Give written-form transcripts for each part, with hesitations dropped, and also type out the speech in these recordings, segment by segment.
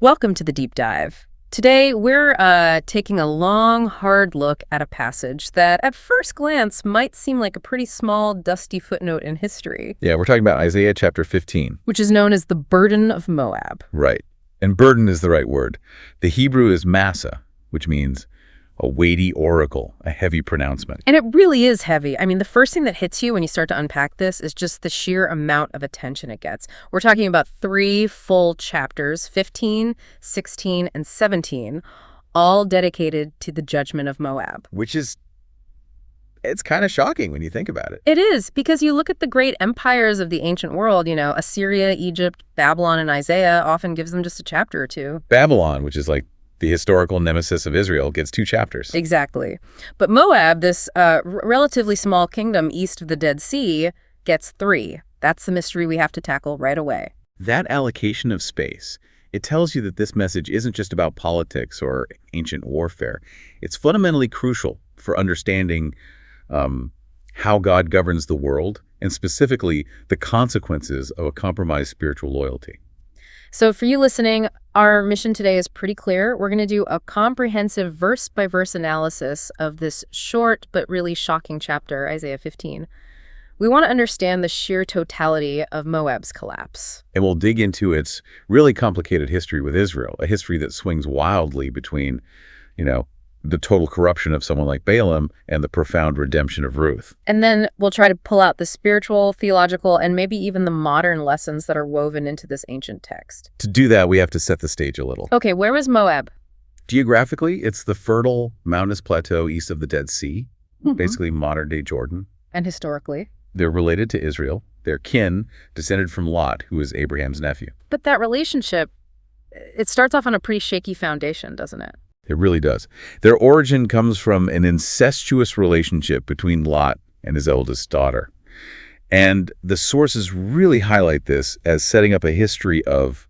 Welcome to the Deep Dive. Today, we're taking a long, hard look at a passage that at first glance might seem like a pretty small, dusty footnote in history. Yeah, we're talking about Isaiah chapter 15. Which is known as the burden of Moab. Right. And burden is the right word. The Hebrew is massa, which means a weighty oracle, a heavy pronouncement. And it really is heavy. I mean, the first thing that hits you when you start to unpack this is just the sheer amount of attention it gets. We're talking about 3 full chapters, 15, 16, and 17, all dedicated to the judgment of Moab. It's kind of shocking when you think about it. It is, because you look at the great empires of the ancient world, Assyria, Egypt, Babylon, and Isaiah often gives them just a chapter or two. Babylon, which is like the historical nemesis of Israel, gets 2 chapters. Exactly. But Moab, this relatively small kingdom east of the Dead Sea, gets 3. That's the mystery we have to tackle right away. That allocation of space, it tells you that this message isn't just about politics or ancient warfare. It's fundamentally crucial for understanding how God governs the world, and specifically the consequences of a compromised spiritual loyalty. So for you listening, our mission today is pretty clear. We're going to do a comprehensive verse-by-verse analysis of this short but really shocking chapter, Isaiah 15. We want to understand the sheer totality of Moab's collapse. And we'll dig into its really complicated history with Israel, a history that swings wildly between, the total corruption of someone like Balaam and the profound redemption of Ruth. And then we'll try to pull out the spiritual, theological, and maybe even the modern lessons that are woven into this ancient text. To do that, we have to set the stage a little. Okay, where was Moab? Geographically, it's the fertile mountainous plateau east of the Dead Sea, basically modern-day Jordan. And historically? They're related to Israel. They're kin, descended from Lot, who is Abraham's nephew. But that relationship, it starts off on a pretty shaky foundation, doesn't it? It really does. Their origin comes from an incestuous relationship between Lot and his eldest daughter. And the sources really highlight this as setting up a history of,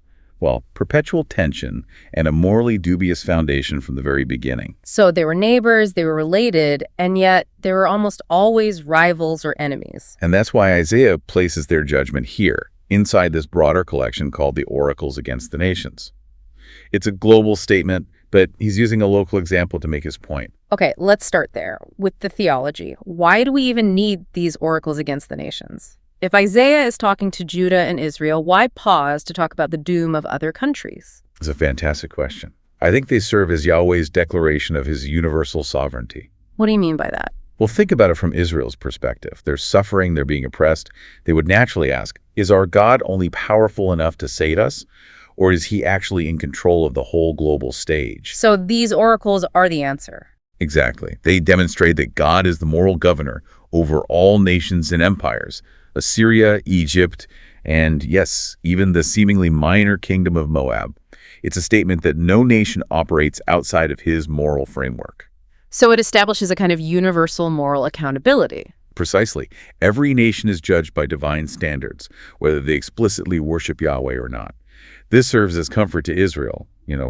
perpetual tension and a morally dubious foundation from the very beginning. So they were neighbors, they were related, and yet they were almost always rivals or enemies. And that's why Isaiah places their judgment here, inside this broader collection called the Oracles Against the Nations. It's a global statement, but he's using a local example to make his point. Okay, let's start there with the theology. Why do we even need these oracles against the nations? If Isaiah is talking to Judah and Israel, why pause to talk about the doom of other countries? It's a fantastic question. I think they serve as Yahweh's declaration of his universal sovereignty. What do you mean by that? Well, think about it from Israel's perspective. They're suffering, they're being oppressed. They would naturally ask, is our God only powerful enough to save us? Or is he actually in control of the whole global stage? So these oracles are the answer. Exactly. They demonstrate that God is the moral governor over all nations and empires, Assyria, Egypt, and yes, even the seemingly minor kingdom of Moab. It's a statement that no nation operates outside of his moral framework. So it establishes a kind of universal moral accountability. Precisely. Every nation is judged by divine standards, whether they explicitly worship Yahweh or not. This serves as comfort to Israel,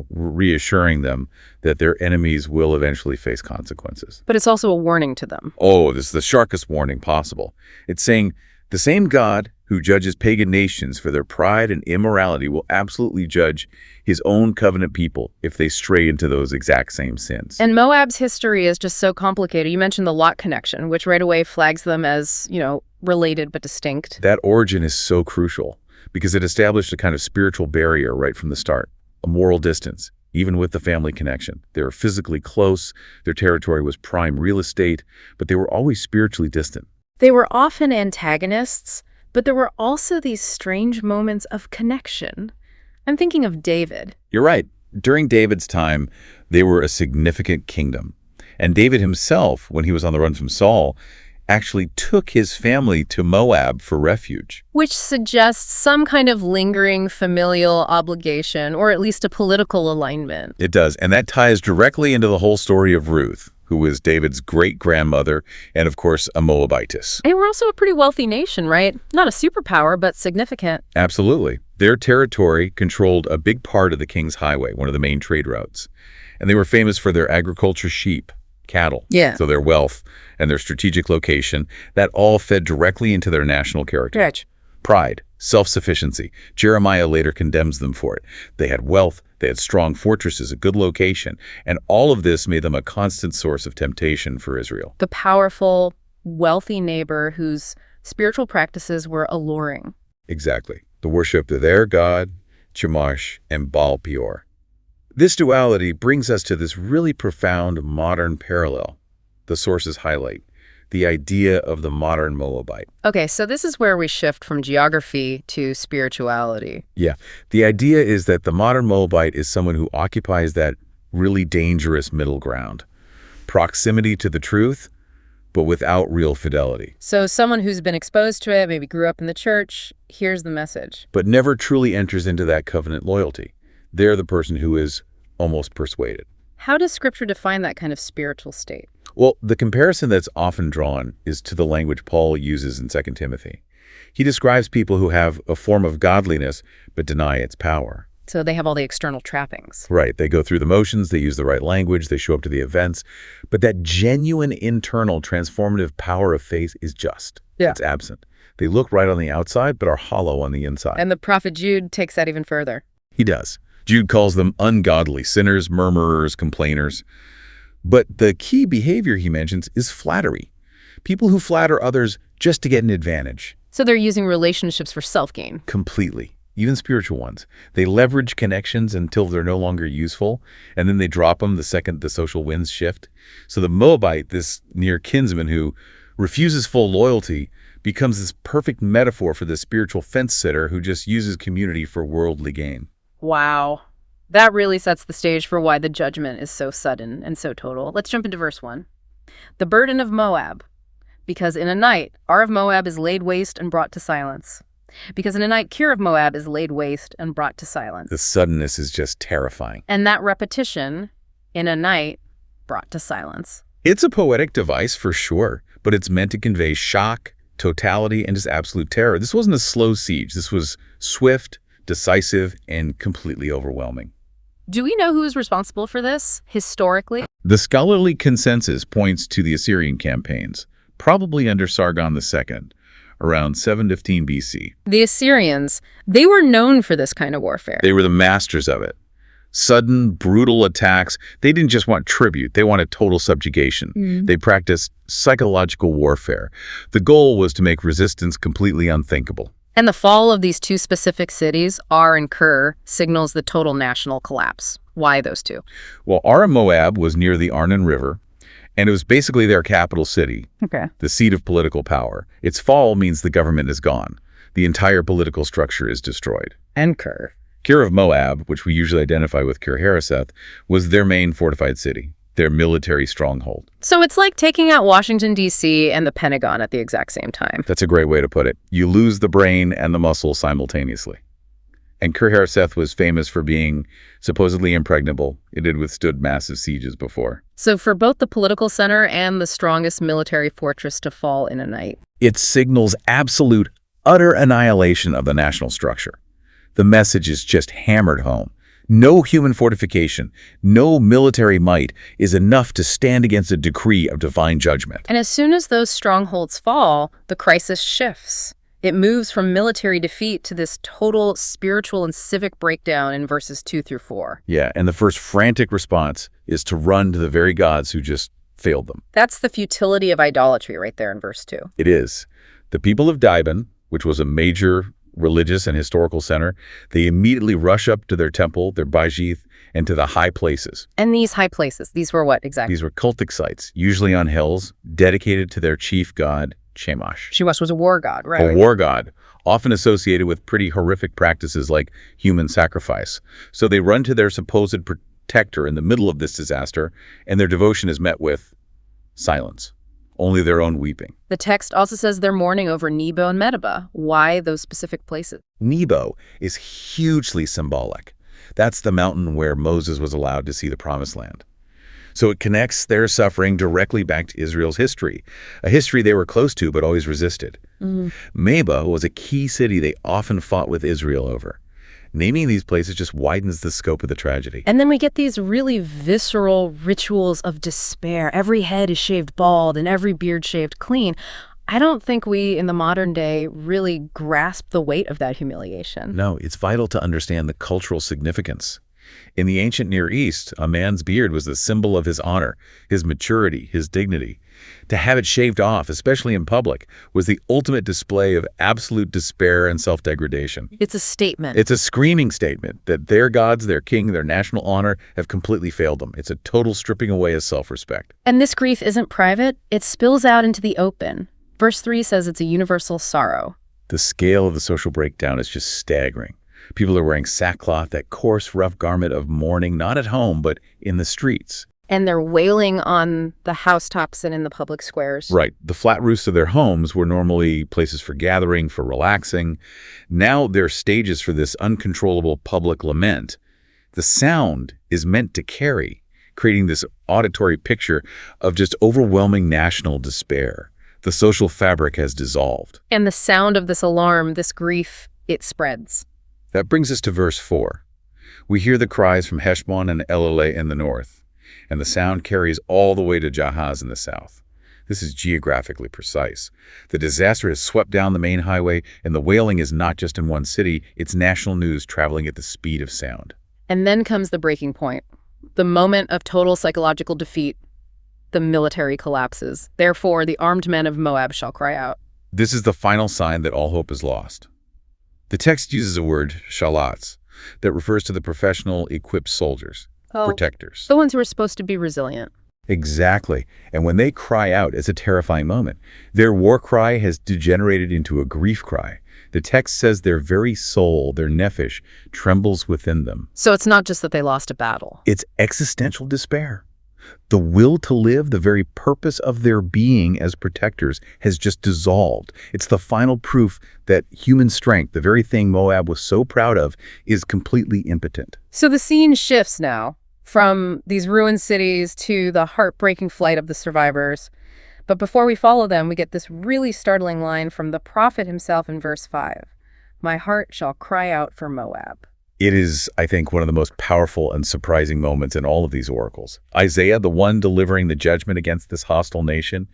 reassuring them that their enemies will eventually face consequences. But it's also a warning to them. Oh, this is the sharpest warning possible. It's saying the same God who judges pagan nations for their pride and immorality will absolutely judge his own covenant people if they stray into those exact same sins. And Moab's history is just so complicated. You mentioned the Lot connection, which right away flags them as, related but distinct. That origin is so crucial, because it established a kind of spiritual barrier right from the start, a moral distance, even with the family connection. They were physically close, their territory was prime real estate, but they were always spiritually distant. They were often antagonists, but there were also these strange moments of connection. I'm thinking of David. You're right. During David's time, they were a significant kingdom. And David himself, when he was on the run from Saul, actually took his family to Moab for refuge. Which suggests some kind of lingering familial obligation, or at least a political alignment. It does, and that ties directly into the whole story of Ruth, who was David's great-grandmother, and of course, a Moabitess. And we're also a pretty wealthy nation, right? Not a superpower, but significant. Absolutely. Their territory controlled a big part of the King's Highway, one of the main trade routes. And they were famous for their agriculture, sheep, cattle. Yeah. So their wealth and their strategic location, that all fed directly into their national character. Rich. Pride, self-sufficiency. Jeremiah later condemns them for it. They had wealth, They had strong fortresses, a good location, and all of this made them a constant source of temptation for Israel. The powerful, wealthy neighbor whose spiritual practices were alluring. Exactly. The worship of their god, Chemosh, and Baal Peor. This duality brings us to this really profound modern parallel the sources highlight, the idea of the modern Moabite. Okay, so this is where we shift from geography to spirituality. Yeah, the idea is that the modern Moabite is someone who occupies that really dangerous middle ground. Proximity to the truth, but without real fidelity. So someone who's been exposed to it, maybe grew up in the church, hears the message. But never truly enters into that covenant loyalty. They're the person who is almost persuaded. How does Scripture define that kind of spiritual state? Well, the comparison that's often drawn is to the language Paul uses in 2 Timothy. He describes people who have a form of godliness but deny its power. So they have all the external trappings. Right. They go through the motions, they use the right language, they show up to the events, but that genuine internal transformative power of faith is just. Yeah. It's absent. They look right on the outside but are hollow on the inside. And the prophet Jude takes that even further. He does. Jude calls them ungodly, sinners, murmurers, complainers. But the key behavior he mentions is flattery. People who flatter others just to get an advantage. So they're using relationships for self-gain. Completely. Even spiritual ones. They leverage connections until they're no longer useful, and then they drop them the second the social winds shift. So the Moabite, this near kinsman who refuses full loyalty, becomes this perfect metaphor for the spiritual fence sitter who just uses community for worldly gain. Wow. That really sets the stage for why the judgment is so sudden and so total. Let's jump into verse 1. The burden of Moab. Because in a night, Ar of Moab is laid waste and brought to silence. Because in a night, Kir of Moab is laid waste and brought to silence. The suddenness is just terrifying. And that repetition, in a night, brought to silence. It's a poetic device for sure, but it's meant to convey shock, totality, and just absolute terror. This wasn't a slow siege. This was swift, decisive, and completely overwhelming. Do we know who is responsible for this, historically? The scholarly consensus points to the Assyrian campaigns, probably under Sargon II, around 715 BC. The Assyrians, they were known for this kind of warfare. They were the masters of it. Sudden, brutal attacks. They didn't just want tribute. They wanted total subjugation. They practiced psychological warfare. The goal was to make resistance completely unthinkable. And the fall of these two specific cities, Ar and Kir, signals the total national collapse. Why those two? Well, Ar of Moab was near the Arnon River, and it was basically their capital city, the seat of political power. Its fall means the government is gone. The entire political structure is destroyed. And Kir. Kir of Moab, which we usually identify with Kir-Hareseth, was their main fortified city, their military stronghold. So it's like taking out Washington, D.C. and the Pentagon at the exact same time. That's a great way to put it. You lose the brain and the muscle simultaneously. And Kir-Hareseth was famous for being supposedly impregnable. It had withstood massive sieges before. So for both the political center and the strongest military fortress to fall in a night. It signals absolute, utter annihilation of the national structure. The message is just hammered home. No human fortification, no military might is enough to stand against a decree of divine judgment. And as soon as those strongholds fall, the crisis shifts. It moves from military defeat to this total spiritual and civic breakdown in verses 2 through 4. Yeah, and the first frantic response is to run to the very gods who just failed them. That's the futility of idolatry right there in verse 2. It is. The people of Dibon, which was a major religious and historical center, they immediately rush up to their temple, their Bajith, and to the high places. And these high places, these were what exactly? These were cultic sites, usually on hills, dedicated to their chief god, Chemosh. Chemosh was a war god, right? A war god, often associated with pretty horrific practices like human sacrifice. So they run to their supposed protector in the middle of this disaster, and their devotion is met with silence. Only their own weeping. The text also says they're mourning over Nebo and Medeba. Why those specific places? Nebo is hugely symbolic. That's the mountain where Moses was allowed to see the Promised Land. So it connects their suffering directly back to Israel's history, a history they were close to but always resisted. Meba was a key city they often fought with Israel over. Naming these places just widens the scope of the tragedy. And then we get these really visceral rituals of despair. Every head is shaved bald and every beard shaved clean. I don't think we, in the modern day, really grasp the weight of that humiliation. No, it's vital to understand the cultural significance. In the ancient Near East, a man's beard was the symbol of his honor, his maturity, his dignity. To have it shaved off, especially in public, was the ultimate display of absolute despair and self-degradation. It's a statement. It's a screaming statement that their gods, their king, their national honor have completely failed them. It's a total stripping away of self-respect. And this grief isn't private. It spills out into the open. Verse 3 says it's a universal sorrow. The scale of the social breakdown is just staggering. People are wearing sackcloth, that coarse, rough garment of mourning, not at home, but in the streets. And they're wailing on the housetops and in the public squares. Right. The flat roofs of their homes were normally places for gathering, for relaxing. Now they're stages for this uncontrollable public lament. The sound is meant to carry, creating this auditory picture of just overwhelming national despair. The social fabric has dissolved. And the sound of this alarm, this grief, it spreads. That brings us to verse 4. We hear the cries from Heshbon and Eluleh in the north, and the sound carries all the way to Jahaz in the south. This is geographically precise. The disaster has swept down the main highway, and the wailing is not just in one city, it's national news traveling at the speed of sound. And then comes the breaking point, the moment of total psychological defeat. The military collapses. Therefore, the armed men of Moab shall cry out. This is the final sign that all hope is lost. The text uses a word, shalats, that refers to the professional, equipped soldiers, protectors. The ones who are supposed to be resilient. Exactly. And when they cry out, it's a terrifying moment. Their war cry has degenerated into a grief cry. The text says their very soul, their nephesh, trembles within them. So it's not just that they lost a battle. It's existential despair. The will to live, the very purpose of their being as protectors, has just dissolved. It's the final proof that human strength, the very thing Moab was so proud of, is completely impotent. So the scene shifts now from these ruined cities to the heartbreaking flight of the survivors. But before we follow them, we get this really startling line from the prophet himself in verse 5. My heart shall cry out for Moab. It is, I think, one of the most powerful and surprising moments in all of these oracles. Isaiah, the one delivering the judgment against this hostile nation,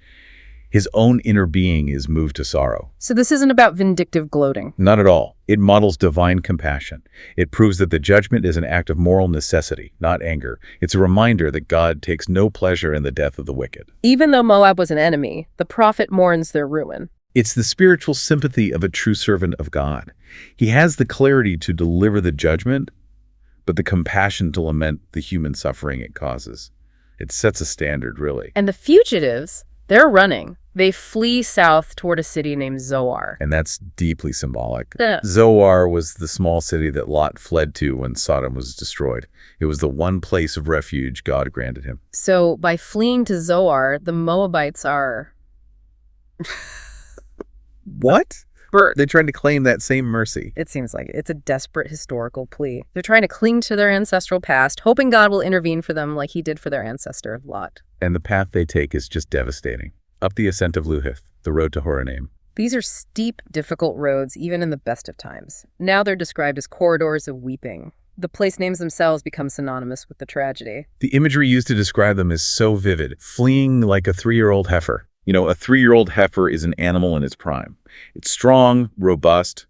his own inner being is moved to sorrow. So this isn't about vindictive gloating. Not at all. It models divine compassion. It proves that the judgment is an act of moral necessity, not anger. It's a reminder that God takes no pleasure in the death of the wicked. Even though Moab was an enemy, the prophet mourns their ruin. It's the spiritual sympathy of a true servant of God. He has the clarity to deliver the judgment, but the compassion to lament the human suffering it causes. It sets a standard, really. And the fugitives, they're running. They flee south toward a city named Zoar. And that's deeply symbolic. Yeah. Zoar was the small city that Lot fled to when Sodom was destroyed. It was the one place of refuge God granted him. So by fleeing to Zoar, the Moabites are... What? They're trying to claim that same mercy. It seems like it's a desperate historical plea. They're trying to cling to their ancestral past, hoping God will intervene for them like he did for their ancestor Lot. And the path they take is just devastating. Up the ascent of Luhith, the road to Horonaim. These are steep, difficult roads, even in the best of times. Now they're described as corridors of weeping. The place names themselves become synonymous with the tragedy. The imagery used to describe them is so vivid, fleeing like a 3-year-old heifer. You know, a 3-year-old heifer is an animal in its prime. It's strong, robust.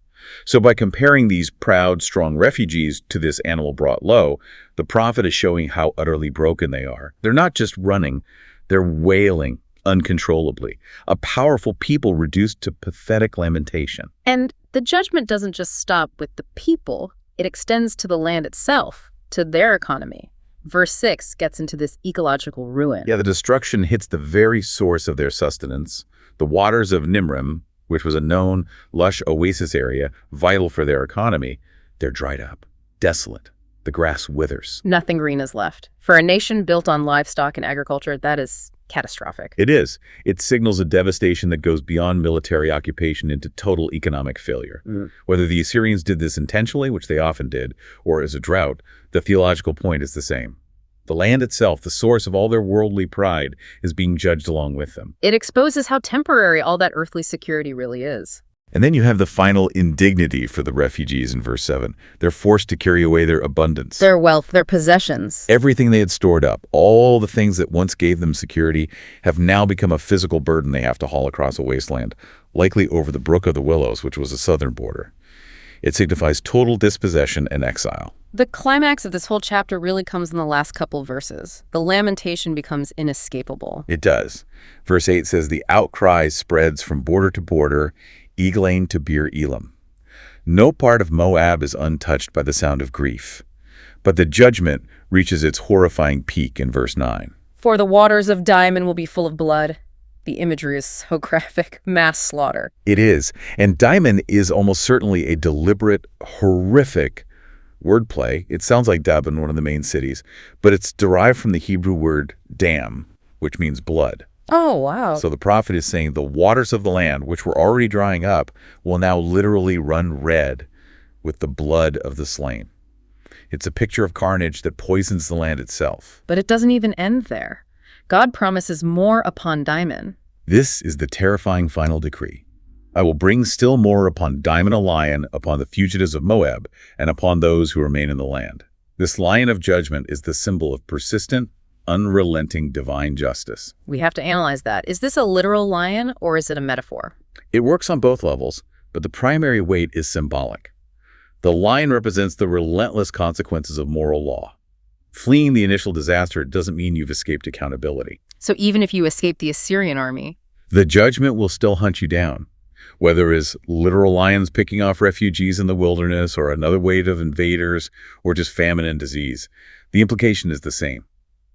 So by comparing these proud, strong refugees to this animal brought low, the prophet is showing how utterly broken they are. They're not just running, they're wailing uncontrollably. A powerful people reduced to pathetic lamentation. And the judgment doesn't just stop with the people, it extends to the land itself, to their economy. Verse 6 gets into this ecological ruin. Yeah, the destruction hits the very source of their sustenance. The waters of Nimrim, which was a known, lush oasis area, vital for their economy, they're dried up, desolate. The grass withers. Nothing green is left. For a nation built on livestock and agriculture, that is catastrophic. It is. It signals a devastation that goes beyond military occupation into total economic failure. Whether the Assyrians did this intentionally, which they often did, or as a drought, the theological point is the same. The land itself, the source of all their worldly pride, is being judged along with them. It exposes how temporary all that earthly security really is. And then you have the final indignity for the refugees in verse 7. They're forced to carry away their abundance. Their wealth, their possessions. Everything they had stored up, all the things that once gave them security, have now become a physical burden they have to haul across a wasteland, likely over the Brook of the Willows, which was the southern border. It signifies total dispossession and exile. The climax of this whole chapter really comes in the last couple of verses. The lamentation becomes inescapable. It does. Verse 8 says, "The outcry spreads from border to border, Eglain to Beer Elam." No part of Moab is untouched by the sound of grief. But the judgment reaches its horrifying peak in verse 9. "For the waters of Dibon will be full of blood." The imagery is so graphic. Mass slaughter. It is. And Dibon is almost certainly a deliberate, horrific wordplay. It sounds like Dibon, one of the main cities, but it's derived from the Hebrew word dam, which means blood. Oh, wow. So the prophet is saying the waters of the land, which were already drying up, will now literally run red with the blood of the slain. It's a picture of carnage that poisons the land itself. But it doesn't even end there. God promises more upon Dibon. This is the terrifying final decree. "I will bring still more upon Dibon a lion, upon the fugitives of Moab, and upon those who remain in the land." This lion of judgment is the symbol of persistent, unrelenting divine justice. We have to analyze that. Is this a literal lion or is it a metaphor? It works on both levels, but the primary weight is symbolic. The lion represents the relentless consequences of moral law. Fleeing the initial disaster doesn't mean you've escaped accountability. So even if you escape the Assyrian army, The judgment will still hunt you down. Whether it's literal lions picking off refugees in the wilderness, or another wave of invaders, or just famine and disease, the implication is the same.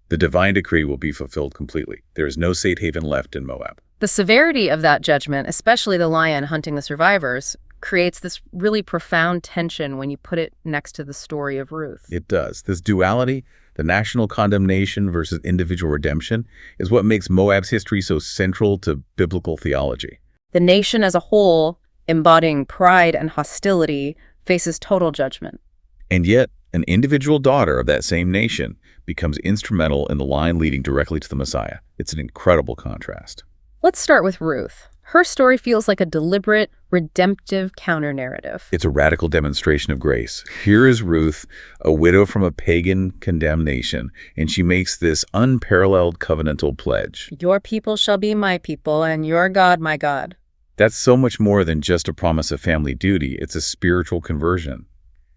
The divine decree will be fulfilled completely. There is no safe haven left in Moab. the severity of that judgment, especially the lion hunting the survivors, creates this really profound tension when you put it next to the story of Ruth. It does. This duality, the national condemnation versus individual redemption, is what makes Moab's history so central to biblical theology. The nation as a whole, embodying pride and hostility, faces total judgment. And yet, an individual daughter of that same nation becomes instrumental in the line leading directly to the Messiah. It's an incredible contrast. Let's start with Ruth. Her story feels like a deliberate, redemptive counter-narrative. It's a radical demonstration of grace. Here is Ruth, a widow from a pagan condemned nation, and she makes this unparalleled covenantal pledge. Your people shall be my people, and your God my God. That's so much more than just a promise of family duty. It's a spiritual conversion.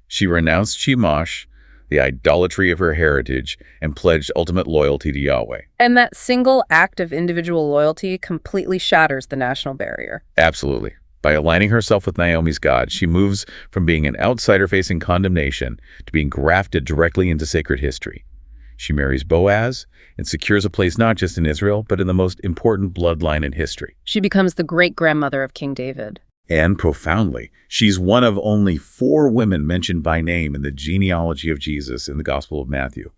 She renounced Shemash, the idolatry of her heritage, and pledged ultimate loyalty to Yahweh. And that single act of individual loyalty completely shatters the national barrier. Absolutely. By aligning herself with Naomi's God, she moves from being an outsider facing condemnation to being grafted directly into sacred history. She marries Boaz and secures a place not just in Israel, but in the most important bloodline in history. She becomes the great-grandmother of King David. And profoundly, she's one of only 4 women mentioned by name in the genealogy of Jesus in the Gospel of Matthew.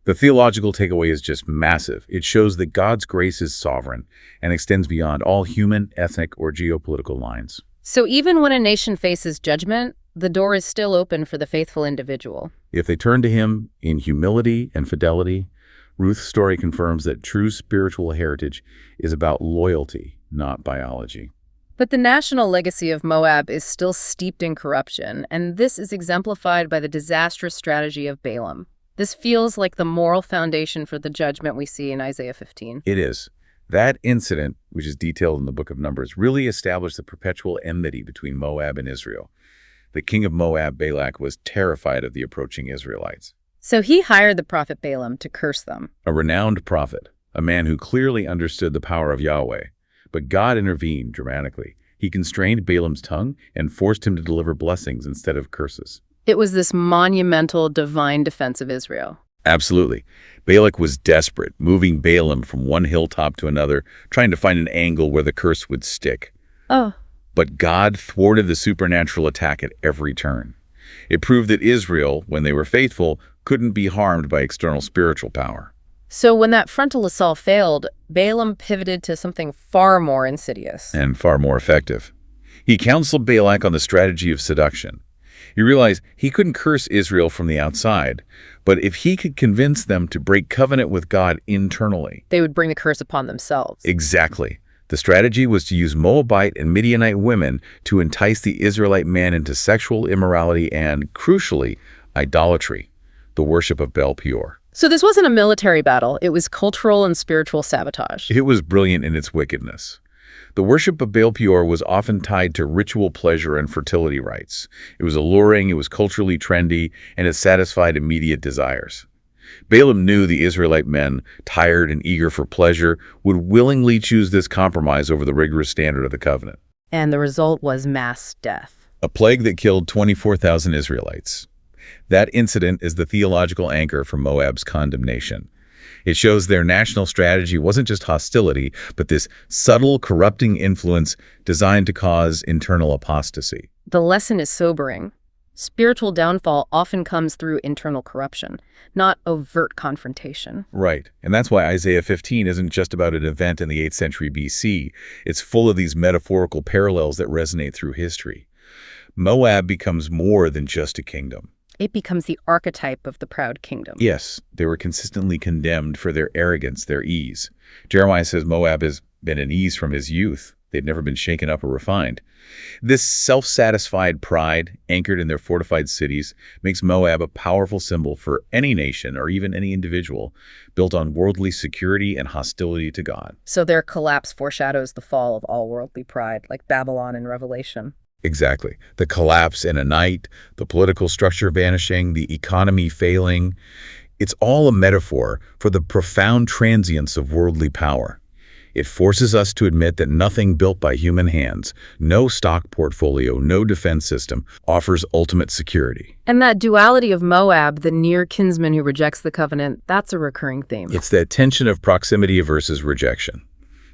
The theological takeaway is just massive. It shows that God's grace is sovereign and extends beyond all human, ethnic, or geopolitical lines. So even when a nation faces judgment, the door is still open for the faithful individual. If they turn to him in humility and fidelity, Ruth's story confirms that true spiritual heritage is about loyalty, not biology. But the national legacy of Moab is still steeped in corruption, and this is exemplified by the disastrous strategy of Balaam. This feels like the moral foundation for the judgment we see in Isaiah 15. It is. That incident, which is detailed in the book of Numbers, really established the perpetual enmity between Moab and Israel. The king of Moab, Balak, was terrified of the approaching Israelites. So he hired the prophet Balaam to curse them. A renowned prophet, a man who clearly understood the power of Yahweh. But God intervened dramatically. He constrained Balaam's tongue and forced him to deliver blessings instead of curses. It was this monumental divine defense of Israel. Absolutely. Balak was desperate, moving Balaam from one hilltop to another, trying to find an angle where the curse would stick. Oh. But God thwarted the supernatural attack at every turn. It proved that Israel, when they were faithful, couldn't be harmed by external spiritual power. So when that frontal assault failed, Balaam pivoted to something far more insidious. And far more effective. He counseled Balak on the strategy of seduction. He realized he couldn't curse Israel from the outside, but if he could convince them to break covenant with God internally, they would bring the curse upon themselves. Exactly. The strategy was to use Moabite and Midianite women to entice the Israelite man into sexual immorality and, crucially, idolatry, the worship of Baal Peor. So this wasn't a military battle. It was cultural and spiritual sabotage. It was brilliant in its wickedness. The worship of Baal Peor was often tied to ritual pleasure and fertility rites. It was alluring, it was culturally trendy, and it satisfied immediate desires. Balaam knew the Israelite men, tired and eager for pleasure, would willingly choose this compromise over the rigorous standard of the covenant. And the result was mass death. A plague that killed 24,000 Israelites. That incident is the theological anchor for Moab's condemnation. It shows their national strategy wasn't just hostility, but this subtle, corrupting influence designed to cause internal apostasy. The lesson is sobering. Spiritual downfall often comes through internal corruption, not overt confrontation. Right. And that's why Isaiah 15 isn't just about an event in the 8th century BC. It's full of these metaphorical parallels that resonate through history. Moab becomes more than just a kingdom. It becomes the archetype of the proud kingdom. Yes, they were consistently condemned for their arrogance, their ease. Jeremiah says Moab has been at ease from his youth. They'd never been shaken up or refined. This self-satisfied pride, anchored in their fortified cities, makes Moab a powerful symbol for any nation or even any individual, built on worldly security and hostility to God. So their collapse foreshadows the fall of all worldly pride, like Babylon in Revelation. Exactly. The collapse in a night, the political structure vanishing, the economy failing. It's all a metaphor for the profound transience of worldly power. It forces us to admit that nothing built by human hands, no stock portfolio, no defense system, offers ultimate security. And that duality of Moab, the near kinsman who rejects the covenant, that's a recurring theme. It's that tension of proximity versus rejection.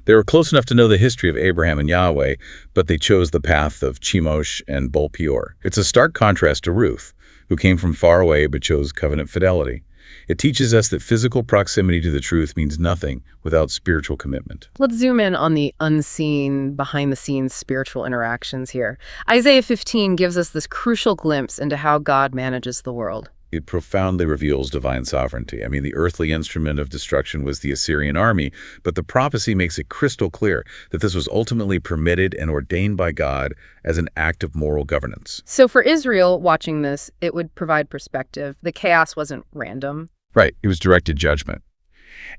They were close enough to know the history of Abraham and Yahweh, but they chose the path of Chemosh and Baal Peor. It's a stark contrast to Ruth, who came from far away but chose covenant fidelity. It teaches us that physical proximity to the truth means nothing without spiritual commitment. Let's zoom in on the unseen, behind-the-scenes spiritual interactions here. Isaiah 15 gives us this crucial glimpse into how God manages the world. It profoundly reveals divine sovereignty. I mean, the earthly instrument of destruction was the Assyrian army, but the prophecy makes it crystal clear that this was ultimately permitted and ordained by God as an act of moral governance. So for Israel, watching this, it would provide perspective. The chaos wasn't random. Right, it was directed judgment.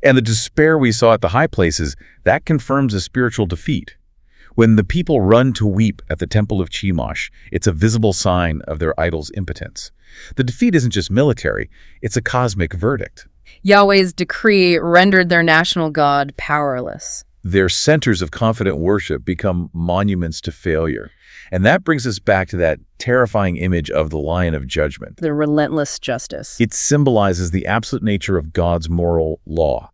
And the despair we saw at the high places, that confirms a spiritual defeat. When the people run to weep at the temple of Chemosh, it's a visible sign of their idol's impotence. The defeat isn't just military, it's a cosmic verdict. Yahweh's decree rendered their national god powerless. Their centers of confident worship become monuments to failure. And that brings us back to that terrifying image of the Lion of Judgment. The relentless justice. It symbolizes the absolute nature of God's moral law.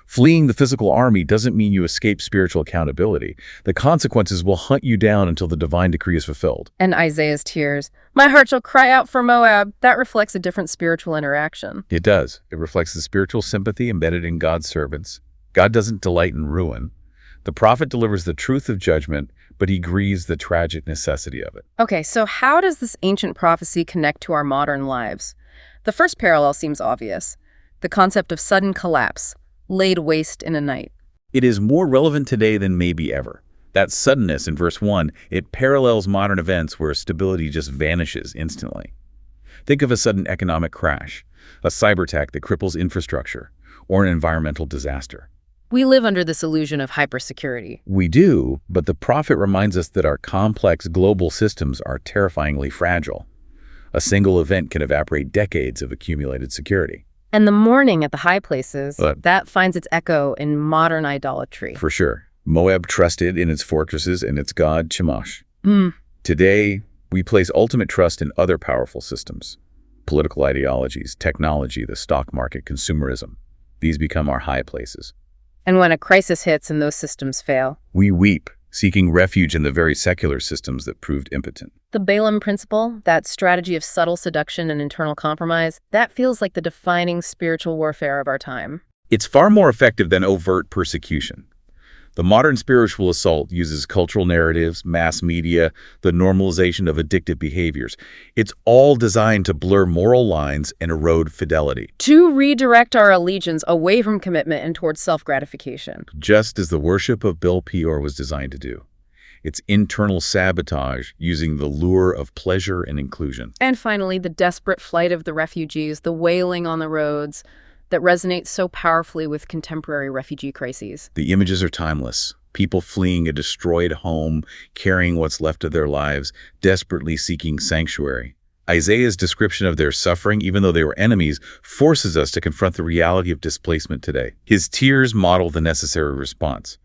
Fleeing the physical army doesn't mean you escape spiritual accountability. The consequences will hunt you down until the divine decree is fulfilled. And Isaiah's tears. My heart shall cry out for Moab. That reflects a different spiritual interaction. It does. It reflects the spiritual sympathy embedded in God's servants. God doesn't delight in ruin. The prophet delivers the truth of judgment, but he grieves the tragic necessity of it. Okay, so how does this ancient prophecy connect to our modern lives? The first parallel seems obvious. The concept of sudden collapse, laid waste in a night. It is more relevant today than maybe ever. That suddenness in verse 1, it parallels modern events where stability just vanishes instantly. Think of a sudden economic crash, a cyber attack that cripples infrastructure, or an environmental disaster. We live under this illusion of hypersecurity. We do, but the prophet reminds us that our complex global systems are terrifyingly fragile. A single event can evaporate decades of accumulated security. And the mourning at the high places, that finds its echo in modern idolatry. For sure. Moab trusted in its fortresses and its god, Chemosh. Today, we place ultimate trust in other powerful systems. Political ideologies, technology, the stock market, consumerism. These become our high places. And when a crisis hits and those systems fail, we weep, seeking refuge in the very secular systems that proved impotent. The Balaam principle, that strategy of subtle seduction and internal compromise, that feels like the defining spiritual warfare of our time. It's far more effective than overt persecution. The modern spiritual assault uses cultural narratives, mass media, the normalization of addictive behaviors. It's all designed to blur moral lines and erode fidelity. To redirect our allegiance away from commitment and towards self-gratification. Just as the worship of Baal Peor was designed to do. It's internal sabotage using the lure of pleasure and inclusion. And finally, the desperate flight of the refugees, the wailing on the roads, that resonates so powerfully with contemporary refugee crises. The images are timeless. People fleeing a destroyed home, carrying what's left of their lives, desperately seeking sanctuary. Isaiah's description of their suffering, even though they were enemies, forces us to confront the reality of displacement today. His tears model the necessary response: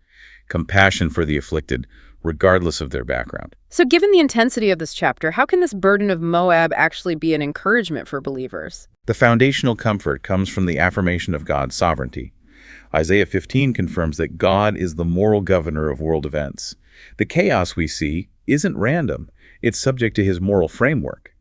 compassion for the afflicted, regardless of their background. So given the intensity of this chapter, how can this burden of Moab actually be an encouragement for believers? The foundational comfort comes from the affirmation of God's sovereignty. Isaiah 15 confirms that God is the moral governor of world events. The chaos we see isn't random. It's subject to his moral framework.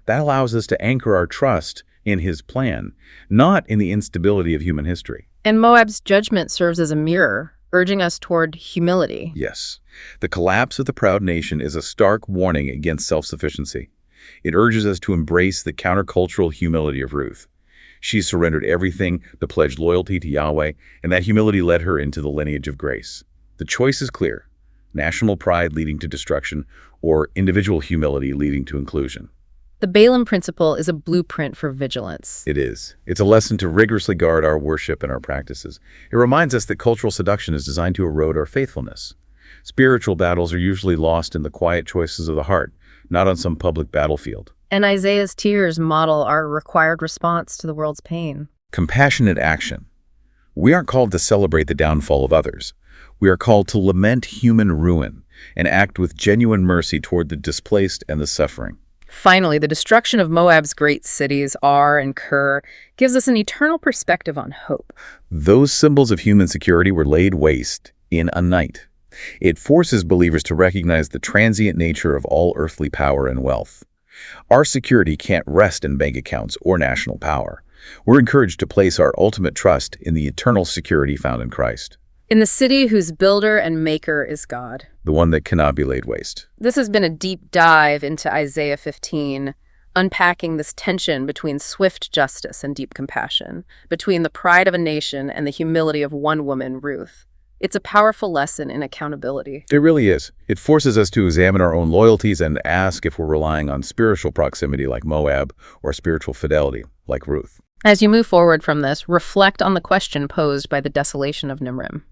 That allows us to anchor our trust in his plan, not in the instability of human history. And Moab's judgment serves as a mirror, urging us toward humility. Yes, the collapse of the proud nation is a stark warning against self-sufficiency. It urges us to embrace the countercultural humility of Ruth. She surrendered everything to pledge loyalty to Yahweh, and that humility led her into the lineage of grace. The choice is clear: national pride leading to destruction, or individual humility leading to inclusion. The Balaam principle is a blueprint for vigilance. It is. It's a lesson to rigorously guard our worship and our practices. It reminds us that cultural seduction is designed to erode our faithfulness. Spiritual battles are usually lost in the quiet choices of the heart, not on some public battlefield. And Isaiah's tears model our required response to the world's pain. Compassionate action. We aren't called to celebrate the downfall of others. We are called to lament human ruin and act with genuine mercy toward the displaced and the suffering. Finally, the destruction of Moab's great cities, Ar and Kir, gives us an eternal perspective on hope. Those symbols of human security were laid waste in a night. It forces believers to recognize the transient nature of all earthly power and wealth. Our security can't rest in bank accounts or national power. We're encouraged to place our ultimate trust in the eternal security found in Christ. In the city whose builder and maker is God. The one that cannot be laid waste. This has been a deep dive into Isaiah 15, unpacking this tension between swift justice and deep compassion, between the pride of a nation and the humility of one woman, Ruth. It's a powerful lesson in accountability. It really is. It forces us to examine our own loyalties and ask if we're relying on spiritual proximity like Moab or spiritual fidelity like Ruth. As you move forward from this, reflect on the question posed by the desolation of Nimrim.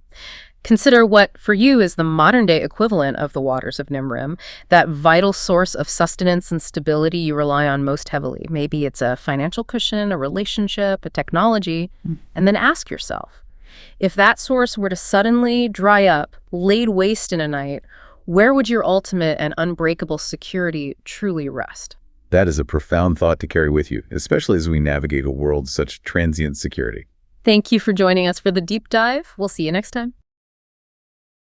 Consider what, for you, is the modern-day equivalent of the waters of Nimrim, that vital source of sustenance and stability you rely on most heavily. Maybe it's a financial cushion, a relationship, a technology, and then ask yourself, if that source were to suddenly dry up, laid waste in a night, where would your ultimate and unbreakable security truly rest? That is a profound thought to carry with you, especially as we navigate a world of such transient security. Thank you for joining us for the deep dive. We'll see you next time.